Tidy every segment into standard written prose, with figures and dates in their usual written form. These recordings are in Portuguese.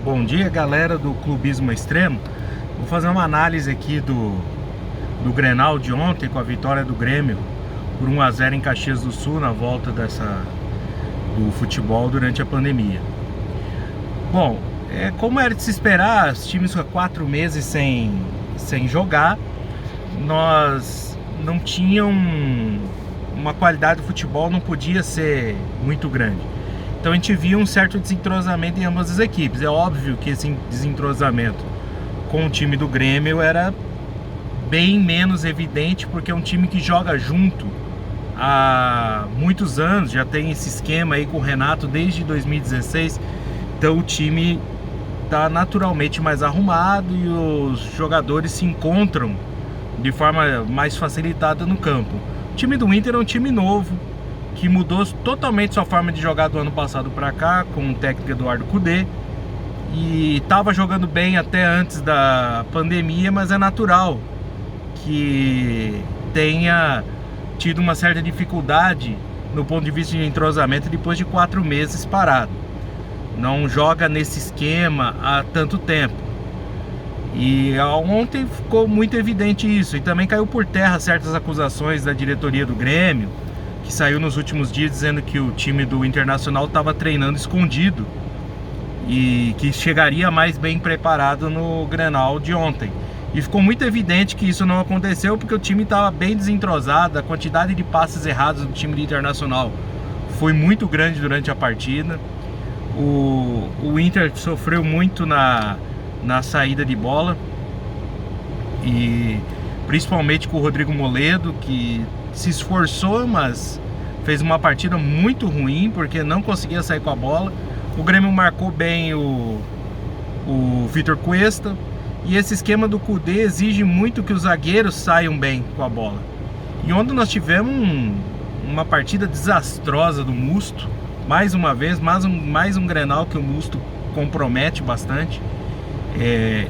Bom dia, galera do Clubismo Extremo. Vou fazer uma análise aqui do Grenal de ontem, com a vitória do Grêmio por 1 a 0 em Caxias do Sul, na volta do futebol durante a pandemia. Bom, como era de se esperar, os times há 4 meses sem jogar, nós não tinham uma qualidade do futebol, não podia ser muito grande. Então a gente via um certo desentrosamento em ambas as equipes. É óbvio que esse desentrosamento com o time do Grêmio era bem menos evidente, porque é um time que joga junto há muitos anos, já tem esse esquema aí com o Renato desde 2016. Então o time está naturalmente mais arrumado e os jogadores se encontram de forma mais facilitada no campo. O time do Inter é um time novo, que mudou totalmente sua forma de jogar do ano passado para cá, com o técnico Eduardo Cudê, e estava jogando bem até antes da pandemia, mas é natural que tenha tido uma certa dificuldade no ponto de vista de entrosamento depois de 4 meses parado. Não joga nesse esquema há tanto tempo. E ontem ficou muito evidente isso, e também caiu por terra certas acusações da diretoria do Grêmio, que saiu nos últimos dias dizendo que o time do Internacional estava treinando escondido e que chegaria mais bem preparado no Grenal de ontem. E ficou muito evidente que isso não aconteceu, porque o time estava bem desentrosado, a quantidade de passes errados do time do Internacional foi muito grande durante a partida. O Inter sofreu muito na saída de bola, e principalmente com o Rodrigo Moledo, que se esforçou, mas fez uma partida muito ruim, porque não conseguia sair com a bola. O Grêmio marcou bem o Vitor Cuesta, e esse esquema do Cudê exige muito que os zagueiros saiam bem com a bola. E ontem nós tivemos uma partida desastrosa do Musto, mais uma vez, mais um Grenal que o Musto compromete bastante.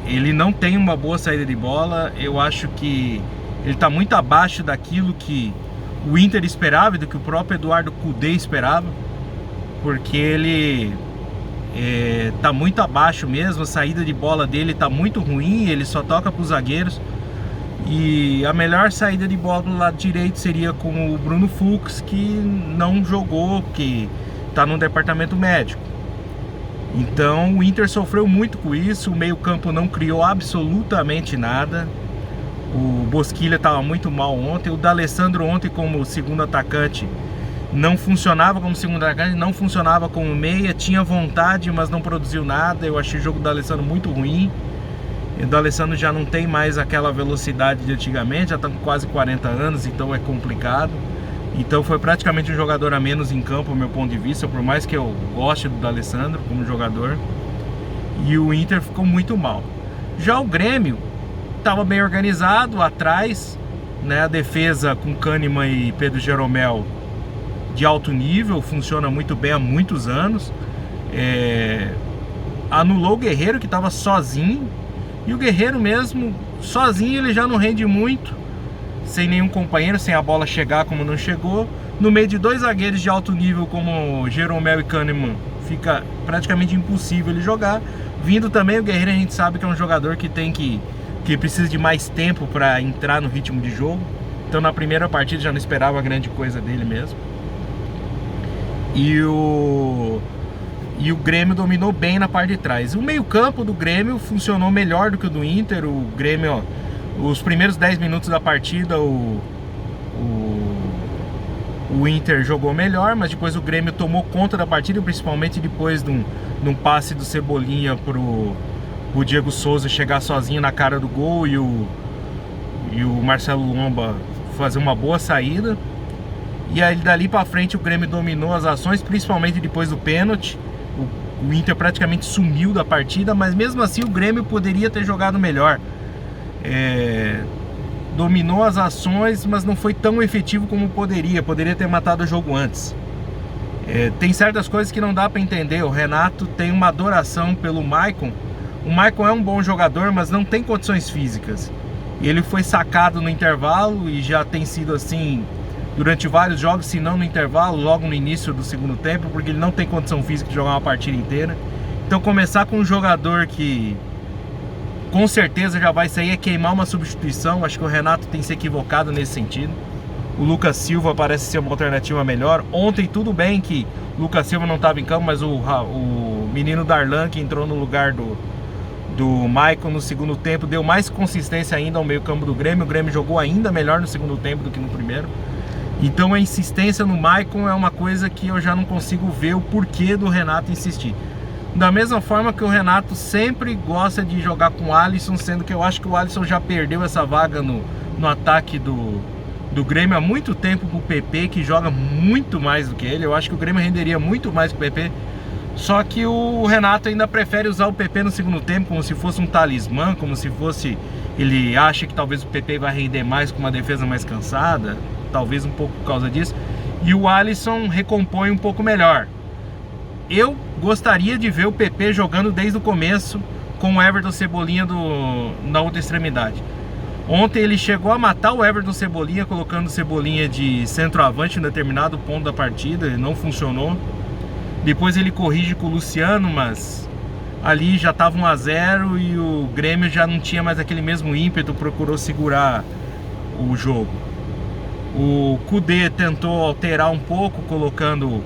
Ele não tem uma boa saída de bola. Eu acho que ele está muito abaixo daquilo que o Inter esperava e do que o próprio Eduardo Cudê esperava, porque ele está muito abaixo mesmo. A saída de bola dele está muito ruim, ele só toca para os zagueiros, e a melhor saída de bola do lado direito seria com o Bruno Fux, que não jogou, que está no departamento médico. Então o Inter sofreu muito com isso, o meio-campo não criou absolutamente nada. O Bosquilha estava muito mal ontem. O D'Alessandro ontem como segundo atacante não funcionava como segundo atacante, não funcionava como meia, tinha vontade, mas não produziu nada. Eu achei o jogo do D'Alessandro muito ruim. O D'Alessandro já não tem mais aquela velocidade de antigamente, já está com quase 40 anos, então é complicado. Então foi praticamente um jogador a menos em campo, do meu ponto de vista, por mais que eu goste do D'Alessandro como jogador. E o Inter ficou muito mal. Já o Grêmio estava bem organizado atrás, né? A defesa com Kahneman e Pedro Jeromel de alto nível, funciona muito bem há muitos anos. Anulou o Guerreiro, que estava sozinho, e o Guerreiro mesmo sozinho ele já não rende muito, sem nenhum companheiro, sem a bola chegar como não chegou. No meio de 2 zagueiros de alto nível como Jeromel e Kahneman, fica praticamente impossível ele jogar. Vindo também o Guerreiro, a gente sabe que é um jogador que precisa de mais tempo para entrar no ritmo de jogo. Então na primeira partida já não esperava grande coisa dele mesmo. E o Grêmio dominou bem na parte de trás. O meio-campo do Grêmio funcionou melhor do que o do Inter. O Grêmio, os primeiros 10 minutos da partida, o Inter jogou melhor, mas depois o Grêmio tomou conta da partida, principalmente depois de um passe do Cebolinha pro Diego Souza chegar sozinho na cara do gol, e o Marcelo Lomba fazer uma boa saída. E aí dali pra frente o Grêmio dominou as ações, principalmente depois do pênalti. O Inter praticamente sumiu da partida, mas mesmo assim o Grêmio poderia ter jogado melhor. Dominou as ações, mas não foi tão efetivo como poderia ter matado o jogo antes. Tem certas coisas que não dá pra entender. O Renato tem uma adoração pelo Maicon. O Maicon é um bom jogador, mas não tem condições físicas. Ele foi sacado no intervalo e já tem sido assim durante vários jogos, se não no intervalo, logo no início do segundo tempo, porque ele não tem condição física de jogar uma partida inteira. Então começar com um jogador que com certeza já vai sair é queimar uma substituição. Acho que o Renato tem se equivocado nesse sentido. O Lucas Silva parece ser uma alternativa melhor. Ontem tudo bem que o Lucas Silva não estava em campo, mas o menino Darlan, que entrou no lugar do Maicon no segundo tempo, deu mais consistência ainda ao meio campo do Grêmio. O Grêmio jogou ainda melhor no segundo tempo do que no primeiro. Então a insistência no Maicon é uma coisa que eu já não consigo ver o porquê do Renato insistir. Da mesma forma que o Renato sempre gosta de jogar com o Alisson, sendo que eu acho que o Alisson já perdeu essa vaga no ataque do Grêmio há muito tempo pro PP, que joga muito mais do que ele. Eu acho que o Grêmio renderia muito mais que o PP. Só que o Renato ainda prefere usar o PP no segundo tempo como se fosse um talismã, como se fosse... Ele acha que talvez o PP vai render mais com uma defesa mais cansada, talvez um pouco por causa disso. E o Alisson recompõe um pouco melhor. Eu gostaria de ver o PP jogando desde o começo com o Everton Cebolinha na outra extremidade. Ontem ele chegou a matar o Everton Cebolinha, colocando o Cebolinha de centroavante em determinado ponto da partida, não funcionou. Depois ele corrige com o Luciano, mas ali já estava 1 a 0 e o Grêmio já não tinha mais aquele mesmo ímpeto, procurou segurar o jogo. O Kudê tentou alterar um pouco, colocando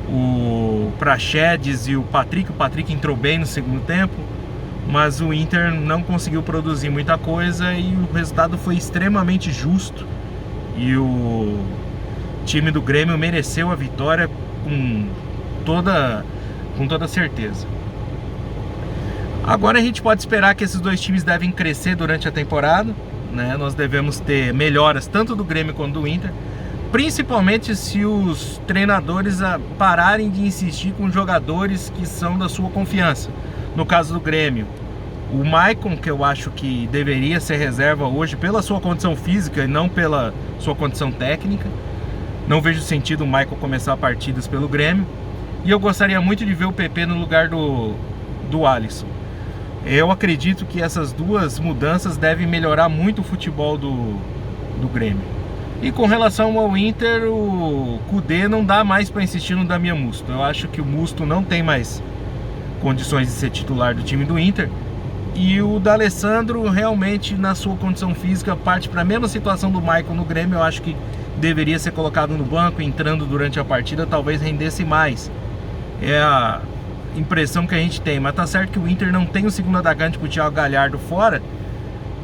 o Praxedes e o Patrick. O Patrick entrou bem no segundo tempo, mas o Inter não conseguiu produzir muita coisa e o resultado foi extremamente justo. E o time do Grêmio mereceu a vitória com toda certeza. Agora a gente pode esperar que esses dois times devem crescer durante a temporada, né? Nós devemos ter melhoras tanto do Grêmio quanto do Inter, principalmente se os treinadores pararem de insistir com jogadores que são da sua confiança. No caso do Grêmio, o Maicon, que eu acho que deveria ser reserva hoje pela sua condição física e não pela sua condição técnica. Não vejo sentido o Maicon começar partidas pelo Grêmio. E eu gostaria muito de ver o PP no lugar do Alisson. Eu acredito que essas duas mudanças devem melhorar muito o futebol do Grêmio. E com relação ao Inter, o Kudê não dá mais para insistir no Damian Musto. Eu acho que o Musto não tem mais condições de ser titular do time do Inter. E o D'Alessandro realmente, na sua condição física, parte para a mesma situação do Maicon no Grêmio. Eu acho que deveria ser colocado no banco, entrando durante a partida, talvez rendesse mais. É a impressão que a gente tem. Mas tá certo que o Inter não tem o segundo atacante com o Thiago Galhardo fora,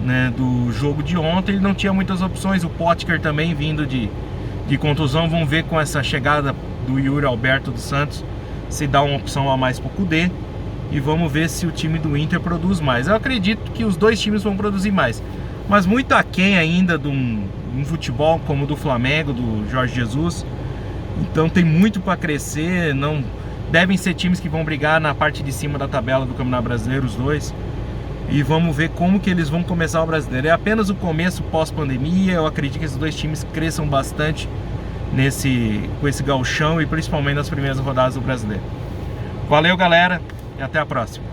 né, do jogo de ontem. Ele não tinha muitas opções. O Potker também vindo de contusão. Vamos ver com essa chegada do Yuri Alberto dos Santos se dá uma opção a mais pro Kudê. E vamos ver se o time do Inter produz mais. Eu acredito que os dois times vão produzir mais, mas muito aquém ainda de um futebol como o do Flamengo, do Jorge Jesus. Então tem muito para crescer. Não devem ser times que vão brigar na parte de cima da tabela do Campeonato Brasileiro, os dois. E vamos ver como que eles vão começar o Brasileiro. É apenas o começo pós-pandemia. Eu acredito que esses dois times cresçam bastante com esse gauchão e principalmente nas primeiras rodadas do Brasileiro. Valeu, galera, e até a próxima.